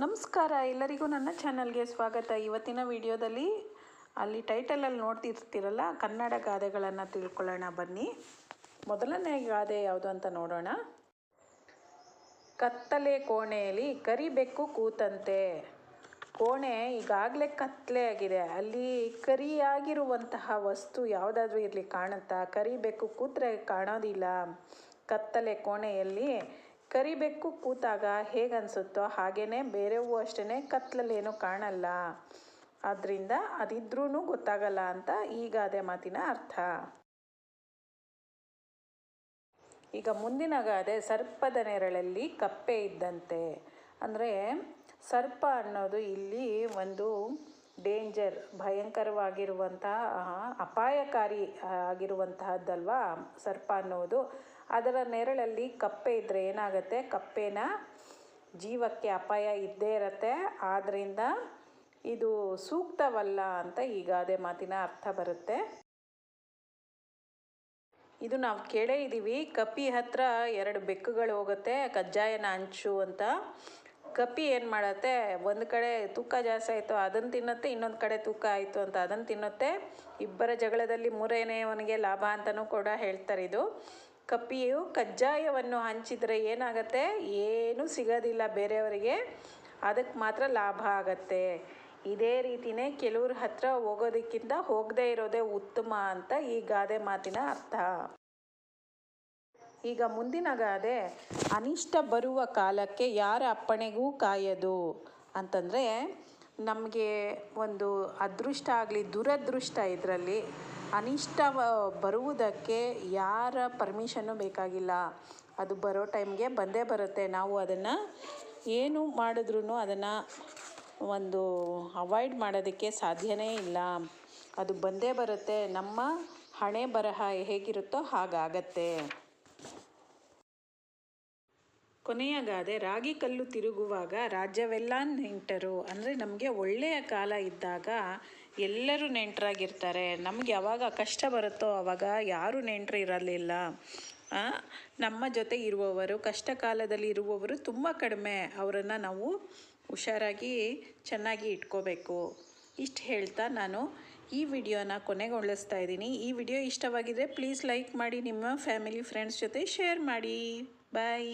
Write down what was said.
ನಮಸ್ಕಾರ, ಎಲ್ಲರಿಗೂ ನನ್ನ ಚಾನಲ್ಗೆ ಸ್ವಾಗತ. ಇವತ್ತಿನ ವಿಡಿಯೋದಲ್ಲಿ ಅಲ್ಲಿ ಟೈಟಲಲ್ಲಿ ನೋಡ್ತಿರ್ತೀರಲ್ಲ, ಕನ್ನಡ ಗಾದೆಗಳನ್ನು ತಿಳ್ಕೊಳ್ಳೋಣ ಬನ್ನಿ. ಮೊದಲನೇ ಗಾದೆ ಯಾವುದು ಅಂತ ನೋಡೋಣ. ಕತ್ತಲೆ ಕೋಣೆಯಲ್ಲಿ ಕರಿಬೆಕ್ಕು ಕೂತಂತೆ. ಕೋಣೆ ಈಗಾಗಲೇ ಕತ್ತಲೆ ಆಗಿದೆ, ಅಲ್ಲಿ ಕರಿಯಾಗಿರುವಂತಹ ವಸ್ತು ಯಾವುದಾದ್ರೂ ಇರಲಿ ಕಾಣುತ್ತಾ? ಕರಿಬೆಕ್ಕು ಕೂತ್ರೆ ಕಾಣೋದಿಲ್ಲ. ಕತ್ತಲೆ ಕೋಣೆಯಲ್ಲಿ ಕರಿಬೆಕ್ಕು ಕೂತಾಗ ಹೇಗನ್ಸುತ್ತೋ ಹಾಗೇ ಬೇರೆವೂ ಅಷ್ಟೇ ಕತ್ತಲಲ್ಲೇನೂ ಕಾಣಲ್ಲ, ಆದ್ದರಿಂದ ಅದಿದ್ರೂ ಗೊತ್ತಾಗಲ್ಲ ಅಂತ ಈ ಗಾದೆ ಮಾತಿನ ಅರ್ಥ. ಈಗ ಮುಂದಿನ ಗಾದೆ, ಸರ್ಪದ ನೆರಳಲ್ಲಿ ಕಪ್ಪೆ ಇದ್ದಂತೆ. ಅಂದರೆ ಸರ್ಪ ಅನ್ನೋದು ಇಲ್ಲಿ ಒಂದು ಡೇಂಜರ್, ಭಯಂಕರವಾಗಿರುವಂತಹ ಅಪಾಯಕಾರಿ ಆಗಿರುವಂತಹದ್ದಲ್ವಾ ಸರ್ಪ ಅನ್ನೋದು. ಅದರ ನೆರಳಲ್ಲಿ ಕಪ್ಪೆ ಇದ್ದರೆ ಏನಾಗುತ್ತೆ? ಕಪ್ಪೆನ ಜೀವಕ್ಕೆ ಅಪಾಯ ಇದ್ದೇ ಇರುತ್ತೆ. ಆದ್ದರಿಂದ ಇದು ಸೂಕ್ತವಲ್ಲ ಅಂತ ಈ ಗಾದೆ ಮಾತಿನ ಅರ್ಥ ಬರುತ್ತೆ. ಇದು ನಾವು ಕೇಳೇ ಇದ್ದೀವಿ, ಕಪಿ ಹತ್ರ 2 ಬೆಕ್ಕುಗಳು ಹೋಗುತ್ತೆ ಕಜ್ಜಾಯನ ಹಂಚು ಅಂತ. ಕಪಿ ಏನು ಮಾಡುತ್ತೆ, ಒಂದು ಕಡೆ ತೂಕ ಜಾಸ್ತಿ ಆಯಿತು ಅದನ್ನು ತಿನ್ನುತ್ತೆ, ಇನ್ನೊಂದು ಕಡೆ ತೂಕ ಆಯಿತು ಅಂತ ಅದನ್ನು ತಿನ್ನುತ್ತೆ. ಇಬ್ಬರ ಜಗಳದಲ್ಲಿ ಮೂರನೆಯವನಿಗೆ ಲಾಭ ಅಂತಲೂ ಕೂಡ ಹೇಳ್ತಾರೆ. ಇದು ಕಪಿಯು ಕಜ್ಜಾಯವನ್ನು ಹಂಚಿದರೆ ಏನಾಗುತ್ತೆ? ಏನೂ ಸಿಗೋದಿಲ್ಲ ಬೇರೆಯವರಿಗೆ, ಅದಕ್ಕೆ ಮಾತ್ರ ಲಾಭ ಆಗತ್ತೆ. ಇದೇ ರೀತಿಯೇ ಕೆಲವ್ರ ಹತ್ರ ಹೋಗೋದಕ್ಕಿಂತ ಹೋಗದೇ ಇರೋದೇ ಉತ್ತಮ ಅಂತ ಈ ಗಾದೆ ಮಾತಿನ ಅರ್ಥ. ಈಗ ಮುಂದಿನ ಗಾದೆ, ಅನಿಷ್ಟ ಬರುವ ಕಾಲಕ್ಕೆ ಯಾರ ಅಪ್ಪಣೆಗೂ ಕಾಯದು. ಅಂತಂದರೆ ನಮಗೆ ಒಂದು ಅದೃಷ್ಟ ಆಗಲಿ ದುರದೃಷ್ಟ ಇದರಲ್ಲಿ ಅನಿಷ್ಟ ಬರುವುದಕ್ಕೆ ಯಾರ ಪರ್ಮಿಷನ್ನು ಬೇಕಾಗಿಲ್ಲ. ಅದು ಬರೋ ಟೈಮ್ಗೆ ಬಂದೇ ಬರುತ್ತೆ. ನಾವು ಅದನ್ನು ಏನು ಮಾಡಿದ್ರೂ ಅದನ್ನು ಒಂದು ಅವಾಯ್ಡ್ ಮಾಡೋದಕ್ಕೆ ಸಾಧ್ಯನೇ ಇಲ್ಲ. ಅದು ಬಂದೇ ಬರುತ್ತೆ. ನಮ್ಮ ಹಣೆ ಬರಹ ಹೇಗಿರುತ್ತೋ ಹಾಗಾಗತ್ತೆ. ಕೊನೆಯ ಗಾದೆ, ರಾಗಿ ಕಲ್ಲು ತಿರುಗುವಾಗ ರಾಜ್ಯವೆಲ್ಲ ನೆಂಟರು. ಅಂದರೆ ನಮಗೆ ಒಳ್ಳೆಯ ಕಾಲ ಇದ್ದಾಗ ಎಲ್ಲರೂ ನೆಂಟರಾಗಿರ್ತಾರೆ. ನಮಗೆ ಯಾವಾಗ ಕಷ್ಟ ಬರುತ್ತೋ ಆವಾಗ ಯಾರೂ ನೆಂಟರು ಇರಲಿಲ್ಲ. ನಮ್ಮ ಜೊತೆ ಇರುವವರು, ಕಷ್ಟ ಕಾಲದಲ್ಲಿ ಇರುವವರು ತುಂಬ ಕಡಿಮೆ. ಅವರನ್ನು ನಾವು ಹುಷಾರಾಗಿ ಚೆನ್ನಾಗಿ ಇಟ್ಕೋಬೇಕು. ಇಷ್ಟು ಹೇಳ್ತಾ ನಾನು ಈ ವಿಡಿಯೋನ ಕೊನೆಗೊಳಿಸ್ತಾ ಇದ್ದೀನಿ. ಈ ವಿಡಿಯೋ ಇಷ್ಟವಾಗಿದ್ದರೆ ಪ್ಲೀಸ್ ಲೈಕ್ ಮಾಡಿ, ನಿಮ್ಮ ಫ್ಯಾಮಿಲಿ ಫ್ರೆಂಡ್ಸ್ ಜೊತೆ ಶೇರ್ ಮಾಡಿ. ಬಾಯ್.